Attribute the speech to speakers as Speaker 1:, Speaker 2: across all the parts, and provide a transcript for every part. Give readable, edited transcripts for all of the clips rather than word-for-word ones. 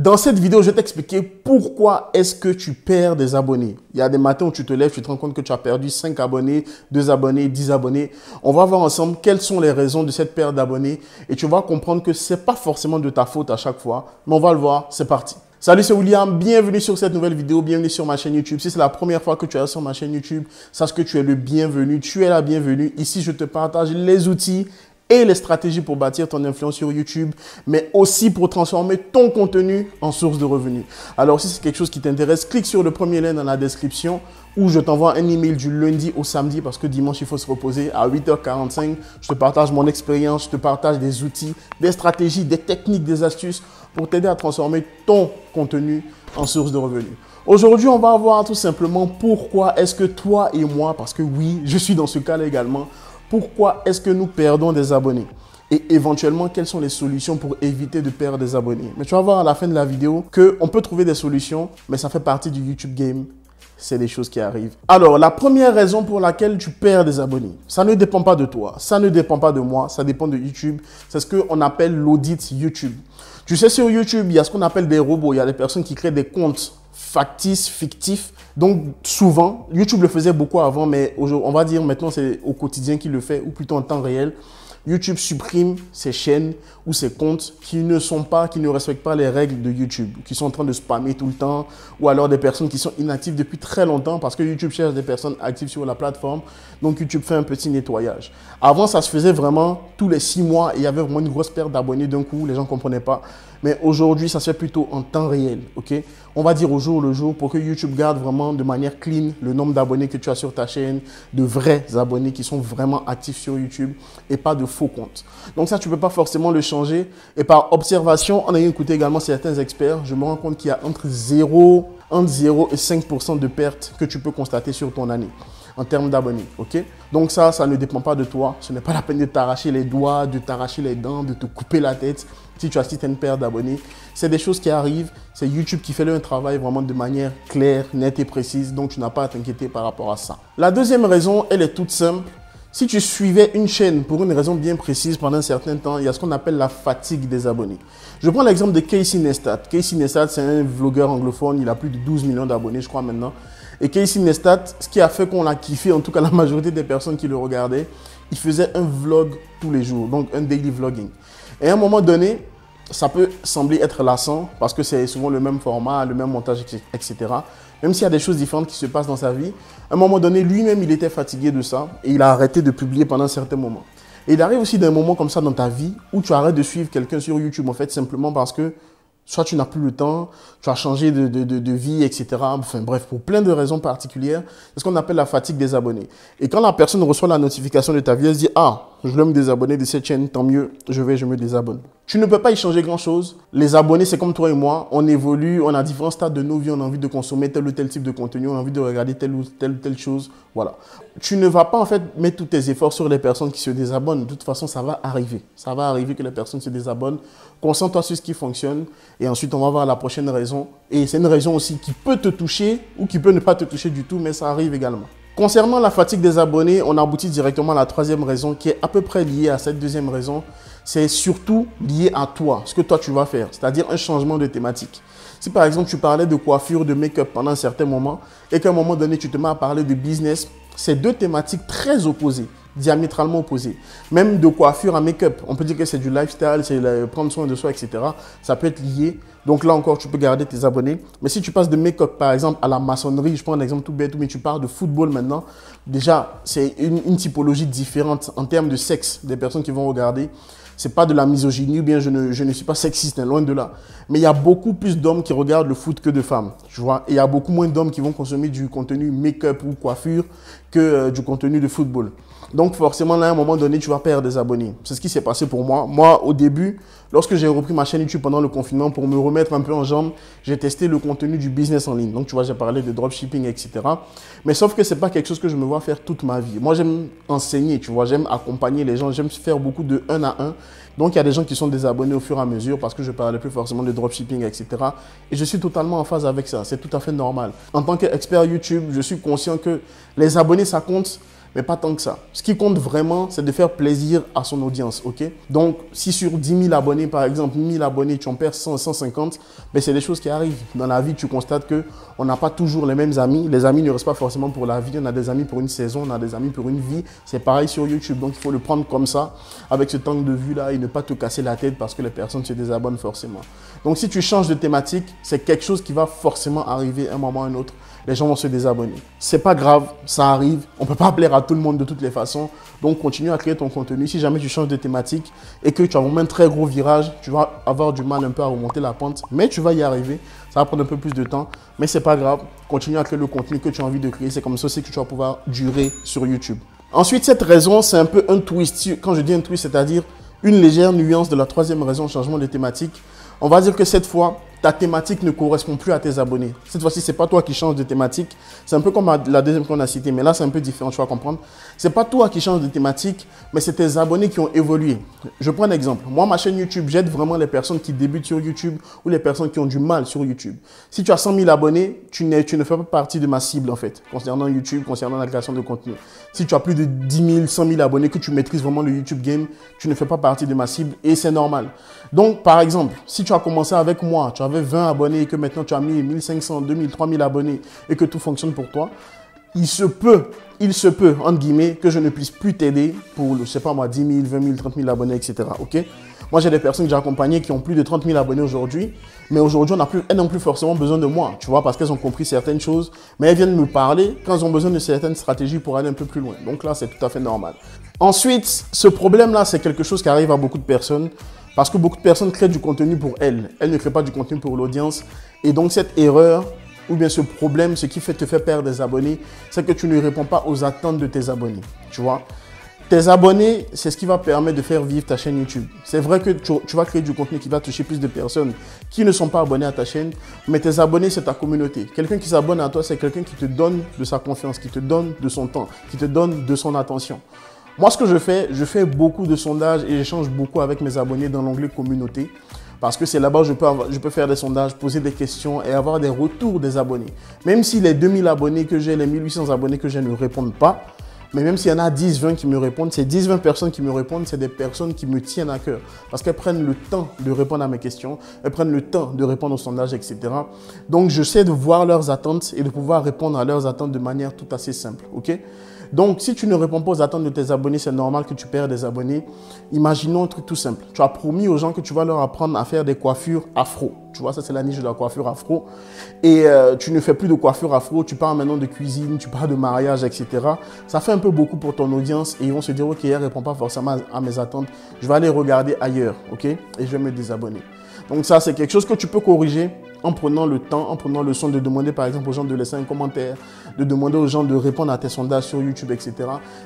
Speaker 1: Dans cette vidéo, je vais t'expliquer pourquoi est-ce que tu perds des abonnés. Il y a des matins où tu te lèves, tu te rends compte que tu as perdu 5 abonnés, 2 abonnés, 10 abonnés. On va voir ensemble quelles sont les raisons de cette perte d'abonnés et tu vas comprendre que ce n'est pas forcément de ta faute à chaque fois, mais on va le voir, c'est parti. Salut, c'est William, bienvenue sur cette nouvelle vidéo, bienvenue sur ma chaîne YouTube. Si c'est la première fois que tu es sur ma chaîne YouTube, sache que tu es le bienvenu, tu es la bienvenue. Ici, je te partage les outils et les stratégies pour bâtir ton influence sur YouTube, mais aussi pour transformer ton contenu en source de revenus. Alors, si c'est quelque chose qui t'intéresse, clique sur le premier lien dans la description où je t'envoie un email du lundi au samedi parce que dimanche, il faut se reposer à 8h45. Je te partage mon expérience, je te partage des outils, des stratégies, des techniques, des astuces pour t'aider à transformer ton contenu en source de revenus. Aujourd'hui, on va voir tout simplement pourquoi est-ce que toi et moi, parce que oui, je suis dans ce cas-là également, pourquoi est-ce que nous perdons des abonnés et éventuellement quelles sont les solutions pour éviter de perdre des abonnés. Mais tu vas voir à la fin de la vidéo qu'on peut trouver des solutions, mais ça fait partie du YouTube game. C'est des choses qui arrivent. Alors, la première raison pour laquelle tu perds des abonnés, ça ne dépend pas de toi, ça ne dépend pas de moi, ça dépend de YouTube. C'est ce qu'on appelle l'audit YouTube. Tu sais, sur YouTube, il y a ce qu'on appelle des robots. Il y a des personnes qui créent des comptes factices, fictifs. Donc, souvent, YouTube le faisait beaucoup avant, mais on va dire maintenant, c'est au quotidien qu'il le fait, ou plutôt en temps réel. YouTube supprime ces chaînes ou ces comptes qui ne respectent pas les règles de YouTube, qui sont en train de spammer tout le temps, ou alors des personnes qui sont inactives depuis très longtemps parce que YouTube cherche des personnes actives sur la plateforme. Donc, YouTube fait un petit nettoyage. Avant, ça se faisait vraiment tous les 6 mois et il y avait vraiment une grosse perte d'abonnés d'un coup, les gens ne comprenaient pas. Mais aujourd'hui, ça se fait plutôt en temps réel, ok? On va dire au jour le jour pour que YouTube garde vraiment de manière clean le nombre d'abonnés que tu as sur ta chaîne, de vrais abonnés qui sont vraiment actifs sur YouTube et pas de faux comptes. Donc ça, tu ne peux pas forcément le changer. Et par observation, en ayant écouté également certains experts, je me rends compte qu'il y a entre 0 et 5% de pertes que tu peux constater sur ton année en termes d'abonnés, ok? Donc ça ne dépend pas de toi. Ce n'est pas la peine de t'arracher les doigts, de t'arracher les dents, de te couper la tête si tu assistes à une perte d'abonnés. C'est des choses qui arrivent. C'est YouTube qui fait un travail vraiment de manière claire, nette et précise. Donc, tu n'as pas à t'inquiéter par rapport à ça. La deuxième raison, elle est toute simple. Si tu suivais une chaîne pour une raison bien précise pendant un certain temps, il y a ce qu'on appelle la fatigue des abonnés. Je prends l'exemple de Casey Neistat. Casey Neistat, c'est un vlogueur anglophone. Il a plus de 12 millions d'abonnés, je crois, maintenant. Et Casey Neistat, ce qui a fait qu'on l'a kiffé, en tout cas la majorité des personnes qui le regardaient, il faisait un vlog tous les jours, donc un daily vlogging. Et à un moment donné, ça peut sembler être lassant parce que c'est souvent le même format, le même montage, etc. Même s'il y a des choses différentes qui se passent dans sa vie, à un moment donné, lui-même, il était fatigué de ça et il a arrêté de publier pendant un certain moment. Et il arrive aussi d'un moment comme ça dans ta vie où tu arrêtes de suivre quelqu'un sur YouTube, en fait, simplement parce que soit tu n'as plus le temps, tu as changé de vie, etc. Enfin bref, pour plein de raisons particulières, c'est ce qu'on appelle la fatigue des abonnés. Et quand la personne reçoit la notification de ta vie, elle se dit « Ah, je veux me désabonner de cette chaîne, tant mieux, je me désabonne. » Tu ne peux pas y changer grand-chose. Les abonnés, c'est comme toi et moi, on évolue, on a différents stades de nos vies, on a envie de consommer tel ou tel type de contenu, on a envie de regarder telle ou telle chose, voilà. Tu ne vas pas en fait mettre tous tes efforts sur les personnes qui se désabonnent. De toute façon, ça va arriver. Ça va arriver que les personnes se désabonnent. Concentre-toi sur ce qui fonctionne et ensuite, on va voir la prochaine raison. Et c'est une raison aussi qui peut te toucher ou qui peut ne pas te toucher du tout, mais ça arrive également. Concernant la fatigue des abonnés, on aboutit directement à la troisième raison qui est à peu près liée à cette deuxième raison. C'est surtout lié à toi, ce que toi tu vas faire, c'est-à-dire un changement de thématique. Si par exemple tu parlais de coiffure, de make-up pendant un certain moment et qu'à un moment donné tu te mets à parler de business, c'est deux thématiques très opposées, diamétralement opposées. Même de coiffure à make-up, on peut dire que c'est du lifestyle, c'est prendre soin de soi, etc. Ça peut être lié. Donc là encore, tu peux garder tes abonnés. Mais si tu passes de make-up, par exemple, à la maçonnerie, je prends un exemple tout bête, mais tu parles de football maintenant, déjà, c'est une typologie différente en termes de sexe des personnes qui vont regarder. Ce n'est pas de la misogynie ou bien je ne suis pas sexiste, hein, loin de là. Mais il y a beaucoup plus d'hommes qui regardent le foot que de femmes. Tu vois? Et il y a beaucoup moins d'hommes qui vont consommer du contenu make-up ou coiffure que du contenu de football. Donc forcément, là, à un moment donné, tu vas perdre des abonnés. C'est ce qui s'est passé pour moi. Moi, au début, lorsque j'ai repris ma chaîne YouTube pendant le confinement pour me remettre un peu en jambes, j'ai testé le contenu du business en ligne. Donc, tu vois, j'ai parlé de dropshipping, etc. Mais sauf que ce n'est pas quelque chose que je me vois faire toute ma vie. Moi, j'aime enseigner, tu vois, j'aime accompagner les gens, j'aime faire beaucoup de 1 à 1. Donc, il y a des gens qui sont désabonnés au fur et à mesure parce que je ne parlais plus forcément de dropshipping, etc. Et je suis totalement en phase avec ça. C'est tout à fait normal. En tant qu'expert YouTube, je suis conscient que les abonnés, ça compte. mais pas tant que ça. Ce qui compte vraiment, c'est de faire plaisir à son audience, ok? Donc, si sur 10 000 abonnés, par exemple, 1 000 abonnés, tu en perds 100, 150, ben c'est des choses qui arrivent. Dans la vie, tu constates qu'on n'a pas toujours les mêmes amis. Les amis ne restent pas forcément pour la vie. On a des amis pour une saison, on a des amis pour une vie. C'est pareil sur YouTube. Donc, il faut le prendre comme ça, avec ce angle de vue-là, et ne pas te casser la tête parce que les personnes se désabonnent forcément. Donc, si tu changes de thématique, c'est quelque chose qui va forcément arriver à un moment ou à un autre. Les gens vont se désabonner. C'est pas grave, ça arrive. On peut pas plaire à tout le monde de toutes les façons. Donc, continue à créer ton contenu. Si jamais tu changes de thématique et que tu as vraiment un très gros virage, tu vas avoir du mal un peu à remonter la pente, mais tu vas y arriver. Ça va prendre un peu plus de temps, mais c'est pas grave. Continue à créer le contenu que tu as envie de créer. C'est comme ça aussi que tu vas pouvoir durer sur YouTube. Ensuite, cette raison, c'est un peu un twist. Quand je dis un twist, c'est-à-dire une légère nuance de la troisième raison, changement de thématique. On va dire que cette fois, ta thématique ne correspond plus à tes abonnés. Cette fois-ci, ce n'est pas toi qui changes de thématique. C'est un peu comme la deuxième qu'on a citée, mais là, c'est un peu différent, tu vas comprendre. Ce n'est pas toi qui changes de thématique, mais c'est tes abonnés qui ont évolué. Je prends un exemple. Moi, ma chaîne YouTube, j'aide vraiment les personnes qui débutent sur YouTube ou les personnes qui ont du mal sur YouTube. Si tu as 100 000 abonnés, tu ne fais pas partie de ma cible, en fait, concernant YouTube, concernant la création de contenu. Si tu as plus de 10 000, 100 000 abonnés, que tu maîtrises vraiment le YouTube game, tu ne fais pas partie de ma cible et c'est normal. Donc, par exemple, si tu as commencé avec moi, tu avais 20 abonnés et que maintenant tu as mis 1500, 2000, 3000 abonnés et que tout fonctionne pour toi, il se peut, entre guillemets, que je ne puisse plus t'aider pour, je sais pas moi, 10 000, 20 000, 30 000 abonnés, etc. Ok? Moi, j'ai des personnes que j'ai accompagnées qui ont plus de 30 000 abonnés aujourd'hui, mais aujourd'hui, elles n'ont plus forcément besoin de moi, tu vois, parce qu'elles ont compris certaines choses, mais elles viennent me parler quand elles ont besoin de certaines stratégies pour aller un peu plus loin. Donc là, c'est tout à fait normal. Ensuite, ce problème-là, c'est quelque chose qui arrive à beaucoup de personnes, parce que beaucoup de personnes créent du contenu pour elles. Elles ne créent pas du contenu pour l'audience. Et donc, cette erreur, ou bien ce problème, ce qui te fait perdre des abonnés, c'est que tu ne réponds pas aux attentes de tes abonnés. Tu vois? Tes abonnés, c'est ce qui va permettre de faire vivre ta chaîne YouTube. C'est vrai que tu vas créer du contenu qui va toucher plus de personnes qui ne sont pas abonnés à ta chaîne, mais tes abonnés, c'est ta communauté. Quelqu'un qui s'abonne à toi, c'est quelqu'un qui te donne de sa confiance, qui te donne de son temps, qui te donne de son attention. Moi, ce que je fais beaucoup de sondages et j'échange beaucoup avec mes abonnés dans l'onglet communauté parce que c'est là-bas où je peux faire des sondages, poser des questions et avoir des retours des abonnés. Même si les 2000 abonnés que j'ai, les 1800 abonnés que j'ai ne répondent pas, mais même s'il y en a 10, 20 qui me répondent, ces 10, 20 personnes qui me répondent, c'est des personnes qui me tiennent à cœur parce qu'elles prennent le temps de répondre à mes questions, elles prennent le temps de répondre aux sondages, etc. Donc, j'essaie de voir leurs attentes et de pouvoir répondre à leurs attentes de manière tout assez simple, ok? Donc, si tu ne réponds pas aux attentes de tes abonnés, c'est normal que tu perds des abonnés. Imaginons un truc tout simple. Tu as promis aux gens que tu vas leur apprendre à faire des coiffures afro. Tu vois, ça, c'est la niche de la coiffure afro. Et tu ne fais plus de coiffure afro. Tu parles maintenant de cuisine, tu parles de mariage, etc. Ça fait un peu beaucoup pour ton audience et ils vont se dire, OK, elle ne répond pas forcément à mes attentes. Je vais aller regarder ailleurs, OK? Et je vais me désabonner. Donc, ça, c'est quelque chose que tu peux corriger en prenant le temps, en prenant le soin de demander par exemple aux gens de laisser un commentaire, de demander aux gens de répondre à tes sondages sur YouTube, etc.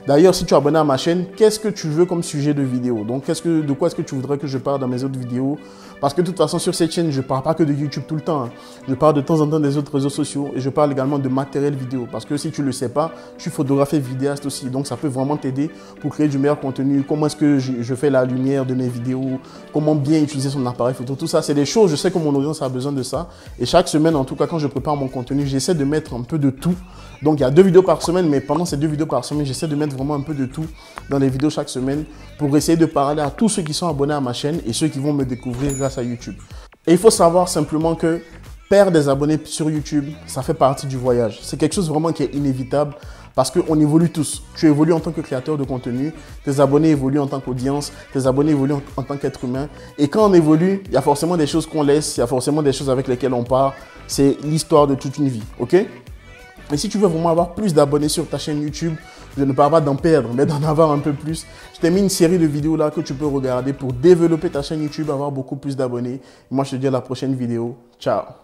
Speaker 1: D'ailleurs, si tu es abonné à ma chaîne, qu'est-ce que tu veux comme sujet de vidéo? Donc, de quoi est-ce que tu voudrais que je parle dans mes autres vidéos? Parce que de toute façon, sur cette chaîne, je ne parle pas que de YouTube tout le temps. Hein. Je parle de temps en temps des autres réseaux sociaux et je parle également de matériel vidéo. Parce que si tu ne le sais pas, je suis photographe et vidéaste aussi. Donc, ça peut vraiment t'aider pour créer du meilleur contenu. Comment est-ce que je fais la lumière de mes vidéos? Comment bien utiliser son appareil photo? Tout ça, c'est des choses, je sais que mon audience a besoin de ça. Et chaque semaine, en tout cas, quand je prépare mon contenu, j'essaie de mettre un peu de tout. Donc, il y a 2 vidéos par semaine, mais pendant ces 2 vidéos par semaine, j'essaie de mettre vraiment un peu de tout dans les vidéos chaque semaine pour essayer de parler à tous ceux qui sont abonnés à ma chaîne et ceux qui vont me découvrir grâce à YouTube. Et il faut savoir simplement que perdre des abonnés sur YouTube, ça fait partie du voyage. C'est quelque chose vraiment qui est inévitable parce qu'on évolue tous. Tu évolues en tant que créateur de contenu, tes abonnés évoluent en tant qu'audience, tes abonnés évoluent en tant qu'être humain. Et quand on évolue, il y a forcément des choses qu'on laisse, il y a forcément des choses avec lesquelles on part. C'est l'histoire de toute une vie, ok? Et si tu veux vraiment avoir plus d'abonnés sur ta chaîne YouTube, je ne parle pas d'en perdre, mais d'en avoir un peu plus. Je t'ai mis une série de vidéos là que tu peux regarder pour développer ta chaîne YouTube, avoir beaucoup plus d'abonnés. Moi, je te dis à la prochaine vidéo. Ciao!